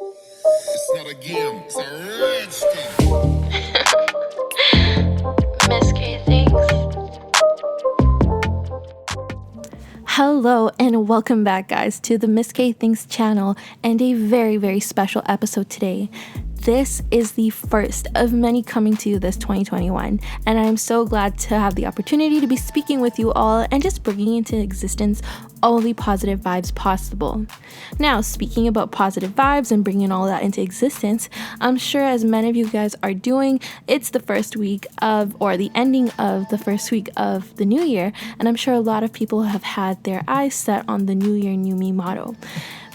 It's not a game, it's a rich thing. Mizzkaythinks. Hello and welcome back, guys, to the Mizzkaythinks channel and a very, very special episode today. This is the first of many coming to you this 2021, and I'm so glad to have the opportunity to be speaking with you all and just bringing into existence all the positive vibes possible. Now, speaking about positive vibes and bringing all that into existence, I'm sure as many of you guys are doing, it's the first week of, or the ending of the first week of the new year, and I'm sure a lot of people have had their eyes set on the New Year, New Me motto.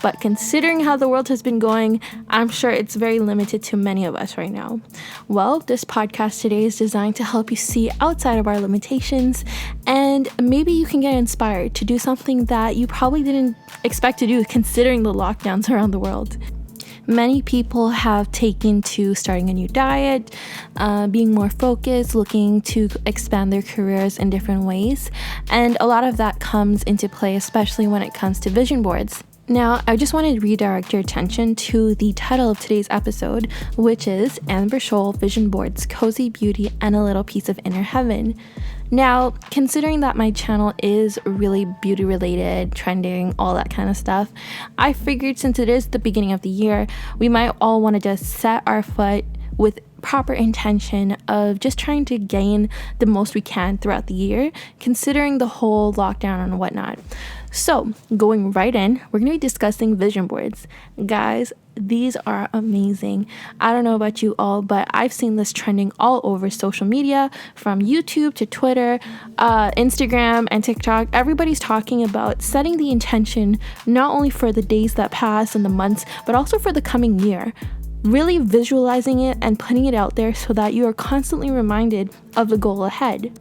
But considering how the world has been going, I'm sure it's very limited to many of us right now. Well, this podcast today is designed to help you see outside of our limitations, and maybe you can get inspired to do something that you probably didn't expect to do considering the lockdowns around the world. Many people have taken to starting a new diet, being more focused, looking to expand their careers in different ways, and a lot of that comes into play, especially when it comes to vision boards. Now, I just want to redirect your attention to the title of today's episode, which is Amber Scholl Vision Boards, Cozy Beauty, and a Little Piece of Inner Heaven. Now, considering that my channel is really beauty related, trending, all that kind of stuff, I figured since it is the beginning of the year, we might all want to just set our foot with proper intention of just trying to gain the most we can throughout the year, considering the whole lockdown and whatnot. So, going right in, we're going to be discussing vision boards. Guys, these are amazing. I don't know about you all, but I've seen this trending all over social media, from YouTube to Twitter, Instagram, and TikTok. Everybody's talking about setting the intention not only for the days that pass and the months, but also for the coming year. Really visualizing it and putting it out there so that you are constantly reminded of the goal ahead.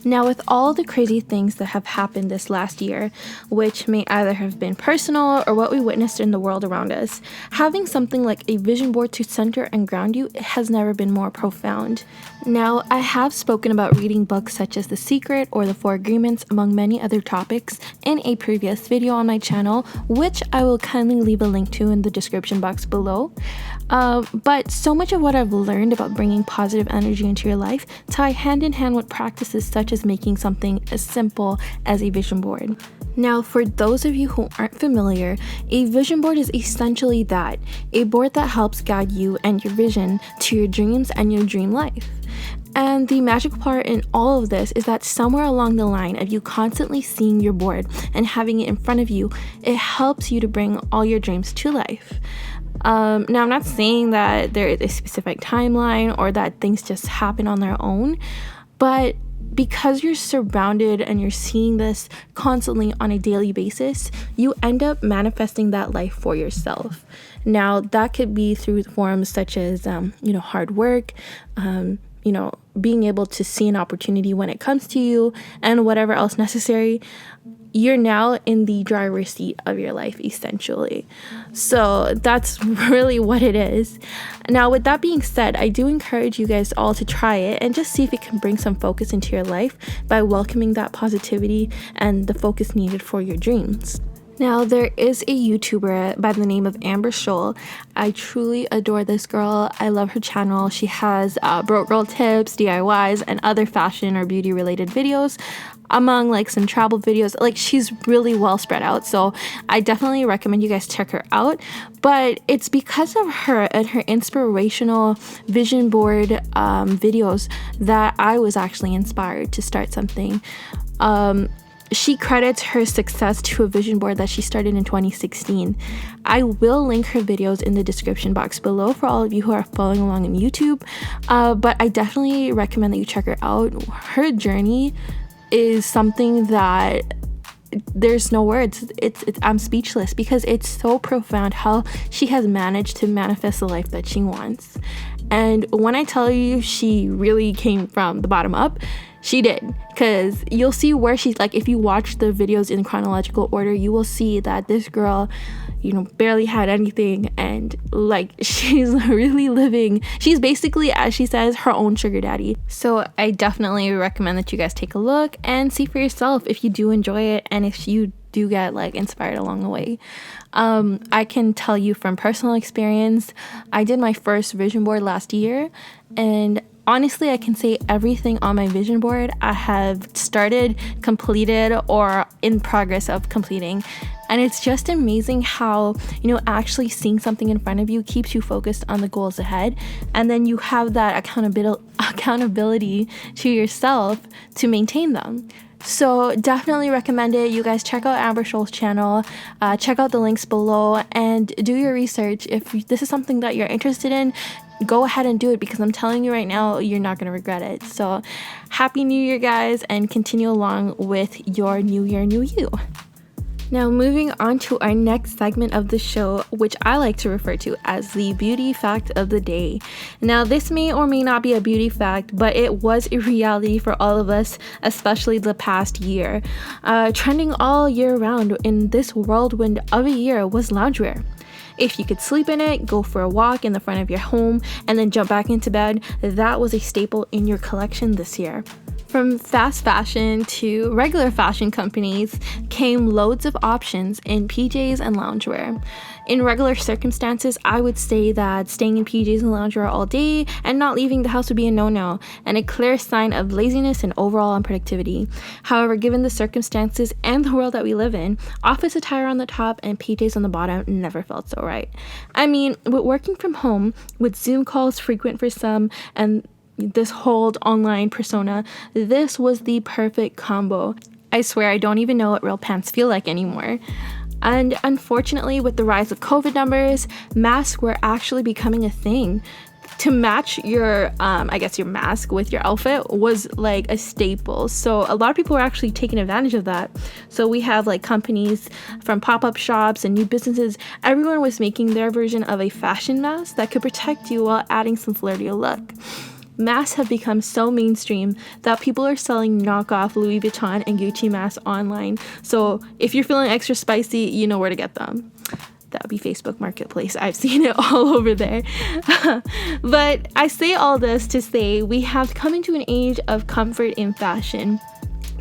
Now, with all the crazy things that have happened this last year, which may either have been personal or what we witnessed in the world around us, having something like a vision board to center and ground you has never been more profound. Now, I have spoken about reading books such as The Secret or The Four Agreements, among many other topics, in a previous video on my channel, which I will kindly leave a link to in the description box below. But so much of what I've learned about bringing positive energy into your life tie hand in hand with practices such as making something as simple as a vision board. Now, for those of you who aren't familiar, a vision board is essentially that, a board that helps guide you and your vision to your dreams and your dream life. And the magical part in all of this is that somewhere along the line of you constantly seeing your board and having it in front of you, it helps you to bring all your dreams to life. Now, I'm not saying that there is a specific timeline or that things just happen on their own, but because you're surrounded and you're seeing this constantly on a daily basis, you end up manifesting that life for yourself. Now, that could be through forms such as, hard work, being able to see an opportunity when it comes to you, and whatever else necessary. You're now in the driver's seat of your life, essentially. So that's really what it is. Now, with that being said, I do encourage you guys all to try it and just see if it can bring some focus into your life by welcoming that positivity and the focus needed for your dreams. Now, there is a YouTuber by the name of Amber Scholl. I truly adore this girl. I love her channel. She has broke girl tips, DIYs, and other fashion or beauty related videos, among some travel videos. She's really well spread out, so I definitely recommend you guys check her out. But it's because of her and her inspirational vision board videos that I was actually inspired to start something. She credits her success to a vision board that she started in 2016. I will link her videos in the description box below for all of you who are following along on YouTube, but I definitely recommend that you check her out. Her journey is something that there's no words. I'm speechless because it's so profound how she has managed to manifest the life that she wants. And when I tell you she really came from the bottom up, she did, because you'll see where she's if you watch the videos in chronological order, you will see that this girl, barely had anything, and she's really living. She's basically, as she says, her own sugar daddy. So I definitely recommend that you guys take a look and see for yourself if you do enjoy it, and if you do get like inspired along the way. I can tell you from personal experience, I did my first vision board last year, and honestly, I can say everything on my vision board I have started, completed, or in progress of completing. And it's just amazing how, actually seeing something in front of you keeps you focused on the goals ahead. And then you have that accountability to yourself to maintain them. So definitely recommend it. You guys check out Amber Scholl's channel, check out the links below, and do your research. If this is something that you're interested in, go ahead and do it, because I'm telling you right now, you're not going to regret it. So happy New Year, guys, and continue along with your New Year, New You. Now, moving on to our next segment of the show, which I like to refer to as the beauty fact of the day. Now, this may or may not be a beauty fact, but it was a reality for all of us, especially the past year. Trending all year round in this whirlwind of a year was loungewear. If you could sleep in it, go for a walk in the front of your home, and then jump back into bed, that was a staple in your collection this year. From fast fashion to regular fashion companies came loads of options in PJs and loungewear. In regular circumstances, I would say that staying in PJs and loungewear all day and not leaving the house would be a no-no, and a clear sign of laziness and overall unproductivity. However, given the circumstances and the world that we live in, office attire on the top and PJs on the bottom never felt so right. I mean, with working from home, with Zoom calls frequent for some, and this whole online persona, this was the perfect combo. I swear I don't even know what real pants feel like anymore. And unfortunately, with the rise of COVID numbers, masks were actually becoming a thing. To match your, your mask with your outfit was like a staple. So a lot of people are actually taking advantage of that. So we have like companies from pop-up shops and new businesses. Everyone was making their version of a fashion mask that could protect you while adding some flair to your look. Masks have become so mainstream that people are selling knockoff Louis Vuitton and Gucci masks online. So if you're feeling extra spicy, you know where to get them. That would be Facebook Marketplace. I've seen it all over there. But I say all this to say we have come into an age of comfort in fashion.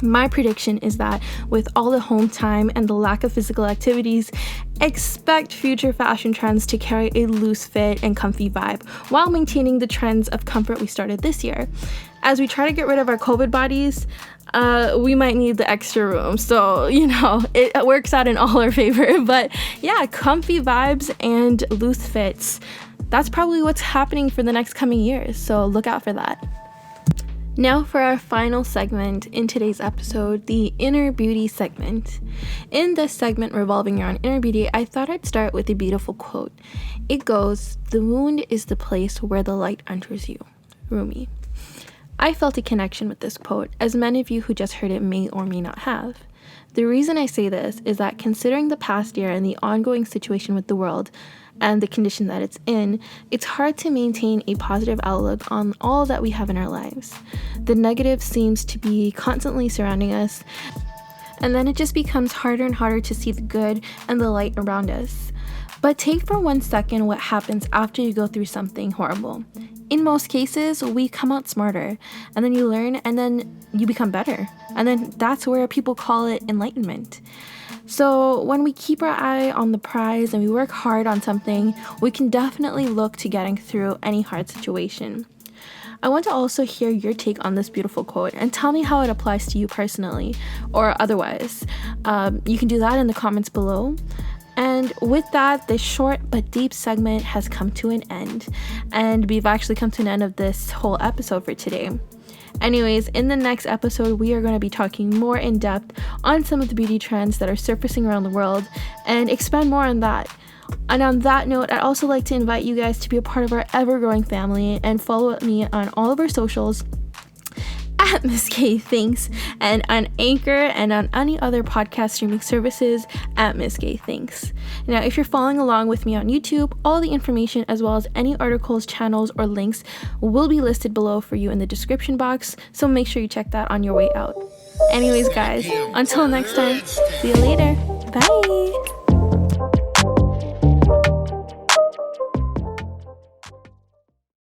My prediction is that with all the home time and the lack of physical activities, expect future fashion trends to carry a loose fit and comfy vibe while maintaining the trends of comfort we started this year. As we try to get rid of our COVID bodies, we might need the extra room. So, it works out in all our favor. But yeah, comfy vibes and loose fits. That's probably what's happening for the next coming years. So look out for that. Now for our final segment in today's episode, the inner beauty segment. In this segment revolving around inner beauty, I thought I'd start with a beautiful quote. It goes, "The wound is the place where the light enters you." Rumi. I felt a connection with this quote, as many of you who just heard it may or may not have. The reason I say this is that considering the past year and the ongoing situation with the world, and the condition that it's in, it's hard to maintain a positive outlook on all that we have in our lives. The negative seems to be constantly surrounding us, and then it just becomes harder and harder to see the good and the light around us. But take for 1 second what happens after you go through something horrible. In most cases, we come out smarter, and then you learn, and then you become better. And then that's where people call it enlightenment. So when we keep our eye on the prize and we work hard on something, we can definitely look to getting through any hard situation. I want to also hear your take on this beautiful quote and tell me how it applies to you personally or otherwise. You can do that in the comments below. And with that, this short but deep segment has come to an end. And we've actually come to an end of this whole episode for today. Anyways, in the next episode, we are going to be talking more in depth on some of the beauty trends that are surfacing around the world and expand more on that. And on that note, I'd also like to invite you guys to be a part of our ever-growing family and follow me on all of our socials at Mizzkaythinks and on Anchor and on any other podcast streaming services at Mizzkaythinks. Now, if you're following along with me on YouTube, all the information as well as any articles, channels, or links will be listed below for you in the description box, so make sure you check that on your way out. Anyways, guys, until next time, see you later. Bye!